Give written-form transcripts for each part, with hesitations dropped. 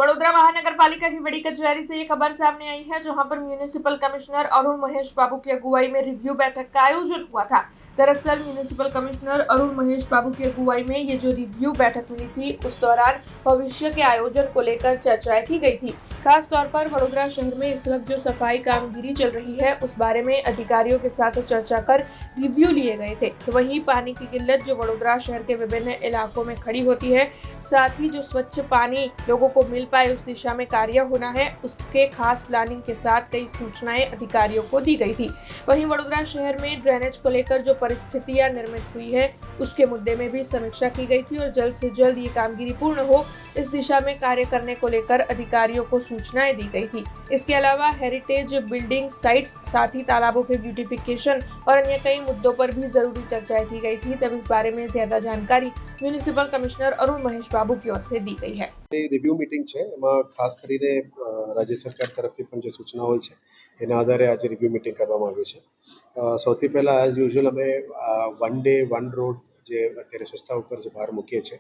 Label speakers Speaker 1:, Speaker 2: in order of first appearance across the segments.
Speaker 1: वडोदरा महानगरपालिका की बड़ी कचहरी से ये खबर सामने आई है, जहां पर म्यूनिसिपल कमिश्नर अरुण महेश बाबू की अगुवाई में रिव्यू बैठक का आयोजन हुआ था। दरअसल म्यूनिसिपल कमिश्नर अरुण महेश बाबू की अगुवाई में ये जो रिव्यू बैठक मिली थी, उस दौरान भविष्य के आयोजन को लेकर चर्चाएं की गई थी। खास तौर पर वडोदरा शहर में इस वक्त जो सफाई कामगिरी चल रही है, उस बारे में अधिकारियों के साथ चर्चा कर रिव्यू लिए गए थे। तो वहीं पानी की किल्लत जो वडोदरा शहर के विभिन्न इलाकों में खड़ी होती है, साथ ही जो स्वच्छ पानी लोगों को मिल पाए उस दिशा में कार्य होना है, उसके खास प्लानिंग के साथ कई सूचनाएं अधिकारियों को दी गई थी। वहीं वडोदरा शहर में ड्रेनेज को लेकर जो परिस्थितियां निर्मित हुई है, उसके मुद्दे में भी समीक्षा की गई थी और जल्द से जल्द ये कामगिरी पूर्ण हो, इस दिशा में कार्य करने को लेकर अधिकारियों को सूचनाएं दी गई थी। इसके अलावा हेरिटेज बिल्डिंग साइट्स, साथ ही तालाबों के ब्यूटिफिकेशन और अन्य कई मुद्दों पर भी जरूरी चर्चाएं की गई थी। तब इस बारे में ज्यादा जानकारी म्युनिसिपल कमिश्नर अरुण महेश बाबू की ओर से दी गई है।
Speaker 2: रिव्यू मीटिंग है, એમાં ખાસ કરીને રાજ્ય સરકાર તરફથી પણ જે સૂચના હોય છે એના આધારે આજે રિવ્યુ મીટિંગ કરવામાં આવ્યું છે। સૌથી પહેલાં એઝ યુઝ્યુઅલ અમે વન ડે વન રોડ જે અત્યારે સ્વચ્છતા ઉપર જે ભાર મૂકીએ છીએ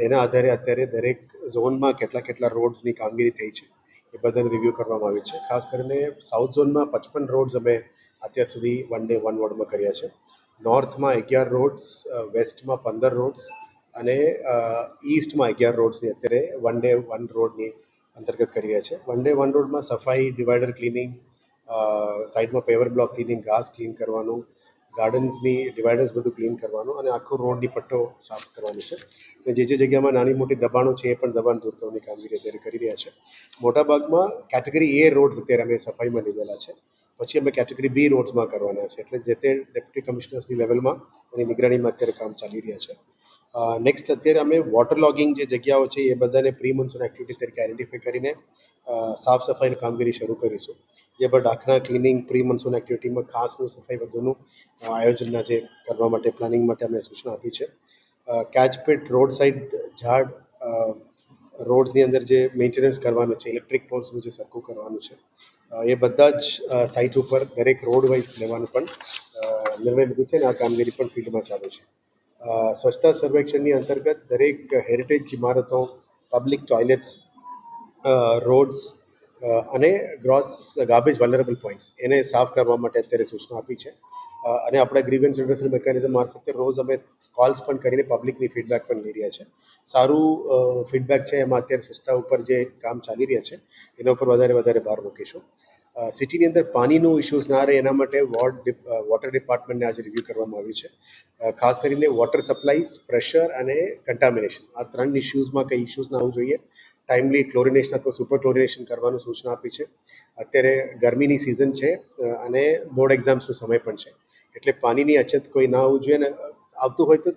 Speaker 2: એના આધારે અત્યારે દરેક ઝોનમાં કેટલા કેટલા રોડ્સની કામગીરી થઈ છે એ બધાને રિવ્યૂ કરવામાં આવ્યું છે। ખાસ કરીને સાઉથ ઝોનમાં 55 રોડ્સ અમે અત્યાર સુધી વન ડે વન વોર્ડમાં કર્યા છે। નોર્થમાં 11 રોડ્સ, વેસ્ટમાં 15 રોડ્સ અને ઈસ્ટમાં 11 રોડ્સની અત્યારે વન ડે વન રોડની અંતર્ગત કરી રહ્યા છે। વન ડે વન રોડમાં સફાઈ, ડિવાઈડર ક્લિનિંગ, સાઈડમાં પેવર બ્લોક ક્લિનિંગ, ઘાસ ક્લીન કરવાનું, ગાર્ડન્સની ડિવાઈડર્સ બધું ક્લીન કરવાનું અને આખો રોડની પટ્ટો સાફ કરવાનો છે। અને જે જગ્યામાં નાની મોટી દબાણો છે એ પણ દબાણ દૂર કરવાની કામગીરી અત્યારે કરી રહ્યા છે। મોટાભાગમાં કેટેગરી એ રોડ્સ અત્યારે અમે સફાઈમાં લીધેલા છે, પછી અમે કેટેગરી બી રોડ્સમાં કરવાના છે, એટલે જે તે ડેપ્યુટી કમિશનર્સની લેવલમાં એની નિગરાણીમાં અત્યારે કામ ચાલી રહ્યા છે। નેક્સ્ટ અત્યારે અમે વોટર લોગિંગ જે જગ્યાઓ છે એ બધાને પ્રી મોન્સૂન એક્ટિવિટી તરીકે આઈડેન્ટિફાઈ કરીને સાફ સફાઈની કામગીરી શરૂ કરીશું। જે પર ડાખના ક્લિનિંગ, પ્રી મોન્સૂન એક્ટિવિટીમાં ખાસનું સફાઈ બધુંનું આયોજન આજે કરવા માટે પ્લાનિંગ માટે અમે સૂચના આપી છે। કેચપીટ, રોડ સાઈડ ઝાડ, રોડ્સની અંદર જે મેન્ટેનન્સ કરવાનું છે, ઇલેક્ટ્રિક પોલ્સનું જે સરખું કરવાનું છે, એ બધા જ સાઇટ ઉપર દરેક રોડ વાઇઝ લેવાનું પણ નિર્ણય લીધું છે અને આ કામગીરી પણ ફિલ્ડમાં ચાલુ છે। સ્વચ્છતા સર્વેક્ષણની અંતર્ગત દરેક હેરિટેજ ઇમારતો, પબ્લિક ટોયલેટ્સ, રોડ્સ અને ગ્રોસ ગાર્બેજ વલ્નરેબલ પોઈન્ટ્સ એને સાફ કરવા માટે અત્યારે સૂચના આપી છે। અને આપણા ગ્રીવન્સ રિડ્રેસલ મિકેનિઝમ મારફતે રોજ અમે કોલ્સ પણ કરીને પબ્લિકની ફીડબેક પણ લઈ રહ્યા છે। સારું ફીડબેક છે, એમાં અત્યારે સ્વચ્છતા ઉપર જે કામ ચાલી રહ્યા છે એના ઉપર વધારે ભાર મૂકીશું। સિટીની અંદર પાણીનું ઇશ્યુઝ ના રહે એના માટે વોટર ડિપાર્ટમેન્ટને આજે રિવ્યૂ કરવામાં આવ્યું છે। ખાસ કરીને વોટર સપ્લાઈઝ, પ્રેશર અને કન્ટામિનેશન, આ ત્રણ ઇશ્યુઝમાં કંઈ ઇશ્યુઝ ના આવવું જોઈએ। ટાઈમલી ક્લોરિનેશન અથવા સુપર ક્લોરિનેશન કરવાનું સૂચના આપી છે। અત્યારે ગરમીની સિઝન છે અને બોર્ડ એક્ઝામ્સનો સમય પણ છે, એટલે પાણીની અછત કોઈ ના આવવું જોઈએ અને આવતું હોય તો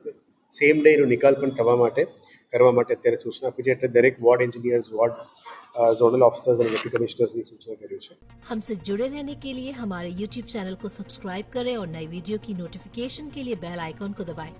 Speaker 2: સેમ ડે એનો નિકાલ પણ કરવા માટે અત્યારે સૂચના આપી છે। એટલે દરેક ward engineers, ward zonal officers और डिप्टी कमिश्नर्स की सूचना करी है।
Speaker 3: हमसे जुड़े रहने के लिए हमारे YouTube चैनल को सब्सक्राइब करें और नई वीडियो की नोटिफिकेशन के लिए बेल आइकॉन को दबाएं।